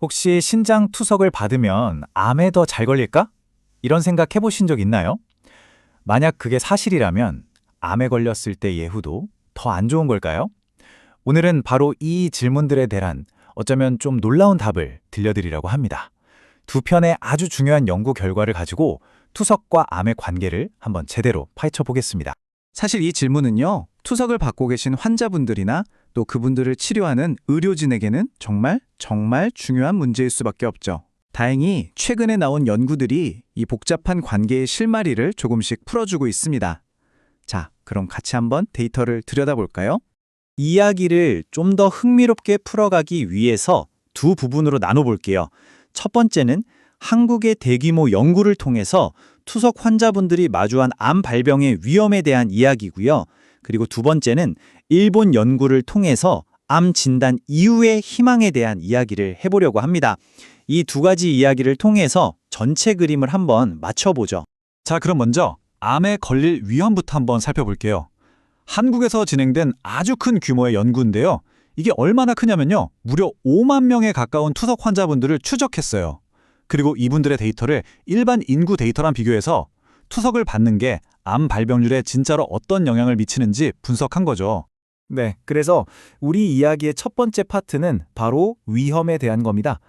혹시 신장 투석을 받으면 암에 더 잘 걸릴까? 이런 생각 해보신 적 있나요? 만약 그게 사실이라면 암에 걸렸을 때 예후도 더 안 좋은 걸까요? 오늘은 바로 이 질문들에 대한 어쩌면 좀 놀라운 답을 들려드리려고 합니다. 두 편의 아주 중요한 연구 결과를 가지고 투석과 암의 관계를 한번 제대로 파헤쳐 보겠습니다. 사실 이 질문은요, 투석을 받고 계신 환자분들이나 또 그분들을 치료하는 의료진에게는 정말 중요한 문제일 수밖에 없죠. 다행히 최근에 나온 연구들이 이 복잡한 관계의 실마리를 조금씩 풀어주고 있습니다. 자, 그럼 같이 한번 데이터를 들여다볼까요? 이야기를 좀 더 흥미롭게 풀어가기 위해서 두 부분으로 나눠볼게요. 첫 번째는 한국의 대규모 연구를 통해서 투석 환자분들이 마주한 암 발병의 위험에 대한 이야기고요. 그리고 두 번째는 일본 연구를 통해서 암 진단 이후의 희망에 대한 이야기를 해보려고 합니다. 이 두 가지 이야기를 통해서 전체 그림을 한번 맞춰보죠. 자, 그럼 먼저 암에 걸릴 위험부터 한번 살펴볼게요. 한국에서 진행된 아주 큰 규모의 연구인데요. 이게 얼마나 크냐면요. 무려 5만 명에 가까운 투석 환자분들을 추적했어요. 그리고 이분들의 데이터를 일반 인구 데이터랑 비교해서 투석을 받는 게 암 발병률에 진짜로 어떤 영향을 미치는지 분석한 거죠. 네, 그래서 우리 이야기의 첫 번째 파트는 바로 위험에 대한 겁니다.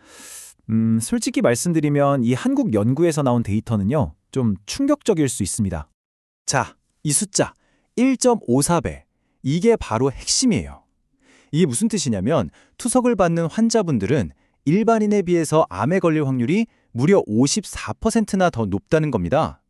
솔직히 말씀드리면 이 한국 연구에서 나온 데이터는요, 좀 충격적일 수 있습니다. 자, 이 숫자 1.54배, 이게 바로 핵심이에요. 이게 무슨 뜻이냐면 투석을 받는 환자분들은 일반인에 비해서 암에 걸릴 확률이 무려 54%나 더 높다는 겁니다.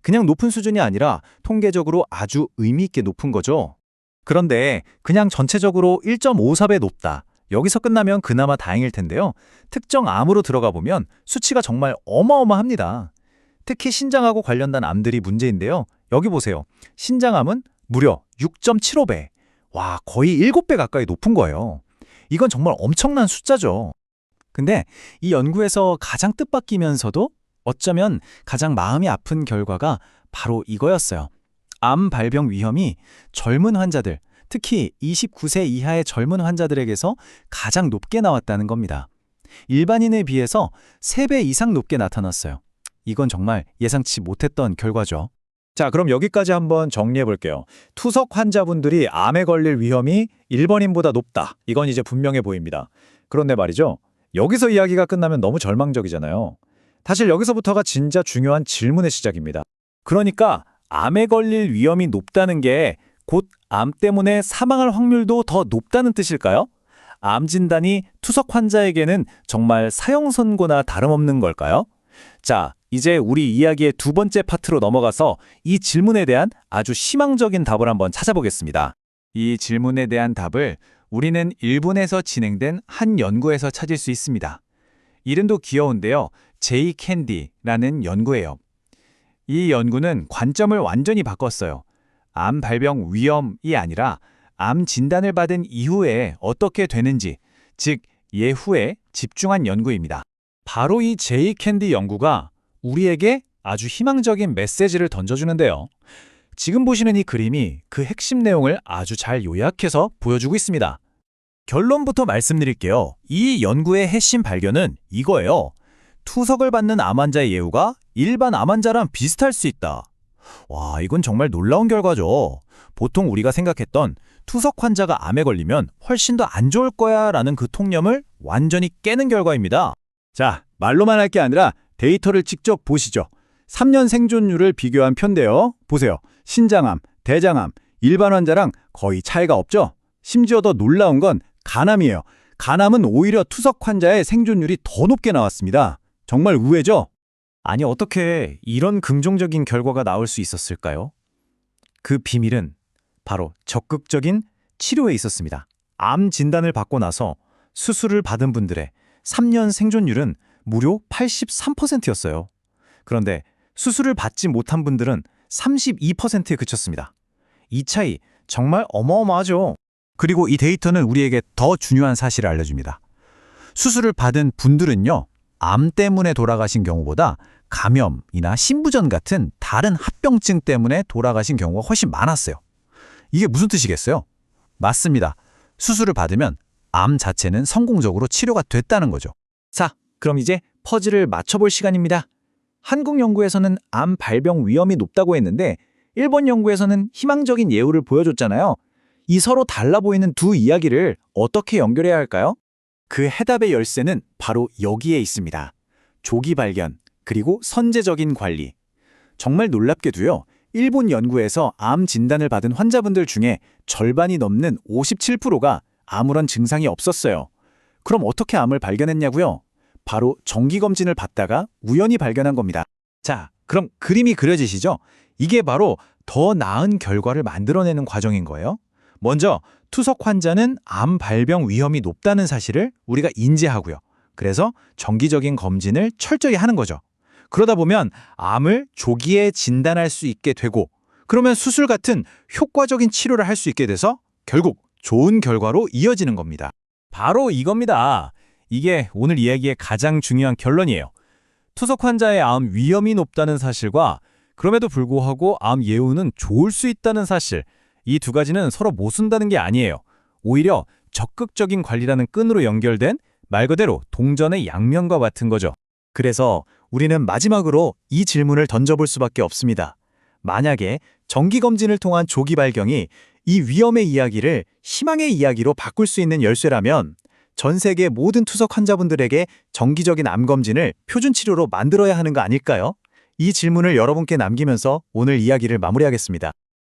그냥 높은 수준이 아니라 통계적으로 아주 의미 있게 높은 거죠. 그런데 그냥 전체적으로 1.54배 높다. 여기서 끝나면 그나마 다행일 텐데요. 특정 암으로 들어가 보면 수치가 정말 어마어마합니다. 특히 신장하고 관련된 암들이 문제인데요. 여기 보세요. 신장암은 무려 6.75배. 와, 거의 7배 가까이 높은 거예요. 이건 정말 엄청난 숫자죠. 근데 이 연구에서 가장 뜻밖이면서도 어쩌면 가장 마음이 아픈 결과가 바로 이거였어요. 암 발병 위험이 젊은 환자들, 특히 29세 이하의 젊은 환자들에게서 가장 높게 나왔다는 겁니다. 일반인에 비해서 3배 이상 높게 나타났어요. 이건 정말 예상치 못했던 결과죠. 자, 그럼 여기까지 한번 정리해 볼게요. 투석 환자분들이 암에 걸릴 위험이 일반인보다 높다. 이건 이제 분명해 보입니다. 그런데 말이죠. 여기서 이야기가 끝나면 너무 절망적이잖아요. 사실 여기서부터가 진짜 중요한 질문의 시작입니다. 그러니까 암에 걸릴 위험이 높다는 게 곧 암 때문에 사망할 확률도 더 높다는 뜻일까요? 암 진단이 투석 환자에게는 정말 사형 선고나 다름없는 걸까요? 자, 이제 우리 이야기의 두 번째 파트로 넘어가서 이 질문에 대한 아주 희망적인 답을 한번 찾아보겠습니다. 이 질문에 대한 답을 우리는 일본에서 진행된 한 연구에서 찾을 수 있습니다. 이름도 귀여운데요. 제이 캔디라는 연구예요. 이 연구는 관점을 완전히 바꿨어요. 암 발병 위험이 아니라 암 진단을 받은 이후에 어떻게 되는지, 즉 예후에 집중한 연구입니다. 바로 이 제이 캔디 연구가 우리에게 아주 희망적인 메시지를 던져주는데요. 지금 보시는 이 그림이 그 핵심 내용을 아주 잘 요약해서 보여주고 있습니다. 결론부터 말씀드릴게요. 이 연구의 핵심 발견은 이거예요. 투석을 받는 암 환자의 예후가 일반 암 환자랑 비슷할 수 있다. 와, 이건 정말 놀라운 결과죠. 보통 우리가 생각했던 투석 환자가 암에 걸리면 훨씬 더 안 좋을 거야 라는 그 통념을 완전히 깨는 결과입니다. 자, 말로만 할 게 아니라 데이터를 직접 보시죠. 3년 생존율을 비교한 편인데요. 보세요. 신장암, 대장암, 일반 환자랑 거의 차이가 없죠? 심지어 더 놀라운 건 간암이에요. 간암은 오히려 투석 환자의 생존율이 더 높게 나왔습니다. 정말 의외죠? 아니, 어떻게 이런 긍정적인 결과가 나올 수 있었을까요? 그 비밀은 바로 적극적인 치료에 있었습니다. 암 진단을 받고 나서 수술을 받은 분들의 3년 생존율은 무려 83%였어요. 그런데 수술을 받지 못한 분들은 32%에 그쳤습니다. 이 차이 정말 어마어마하죠. 그리고 이 데이터는 우리에게 더 중요한 사실을 알려줍니다. 수술을 받은 분들은요, 암 때문에 돌아가신 경우보다 감염이나 신부전 같은 다른 합병증 때문에 돌아가신 경우가 훨씬 많았어요. 이게 무슨 뜻이겠어요? 맞습니다. 수술을 받으면 암 자체는 성공적으로 치료가 됐다는 거죠. 자, 그럼 이제 퍼즐을 맞춰볼 시간입니다. 한국 연구에서는 암 발병 위험이 높다고 했는데 일본 연구에서는 희망적인 예우를 보여줬잖아요. 이 서로 달라 보이는 두 이야기를 어떻게 연결해야 할까요? 그 해답의 열쇠는 바로 여기에 있습니다. 조기 발견, 그리고 선제적인 관리. 정말 놀랍게도요. 일본 연구에서 암 진단을 받은 환자분들 중에 절반이 넘는 57%가 아무런 증상이 없었어요. 그럼 어떻게 암을 발견했냐고요? 바로 정기검진을 받다가 우연히 발견한 겁니다. 자, 그럼 그림이 그려지시죠? 이게 바로 더 나은 결과를 만들어내는 과정인 거예요. 먼저 투석 환자는 암 발병 위험이 높다는 사실을 우리가 인지하고요. 그래서 정기적인 검진을 철저히 하는 거죠. 그러다 보면 암을 조기에 진단할 수 있게 되고, 그러면 수술 같은 효과적인 치료를 할 수 있게 돼서 결국 좋은 결과로 이어지는 겁니다. 바로 이겁니다. 이게 오늘 이야기의 가장 중요한 결론이에요. 투석 환자의 암 위험이 높다는 사실과 그럼에도 불구하고 암 예후는 좋을 수 있다는 사실, 이 두 가지는 서로 모순다는 게 아니에요. 오히려 적극적인 관리라는 끈으로 연결된 말 그대로 동전의 양면과 같은 거죠. 그래서 우리는 마지막으로 이 질문을 던져볼 수밖에 없습니다. 만약에 정기검진을 통한 조기 발견이 이 위험의 이야기를 희망의 이야기로 바꿀 수 있는 열쇠라면 전 세계 모든 투석 환자분들에게 정기적인 암검진을 표준 치료로 만들어야 하는 거 아닐까요? 이 질문을 여러분께 남기면서 오늘 이야기를 마무리하겠습니다.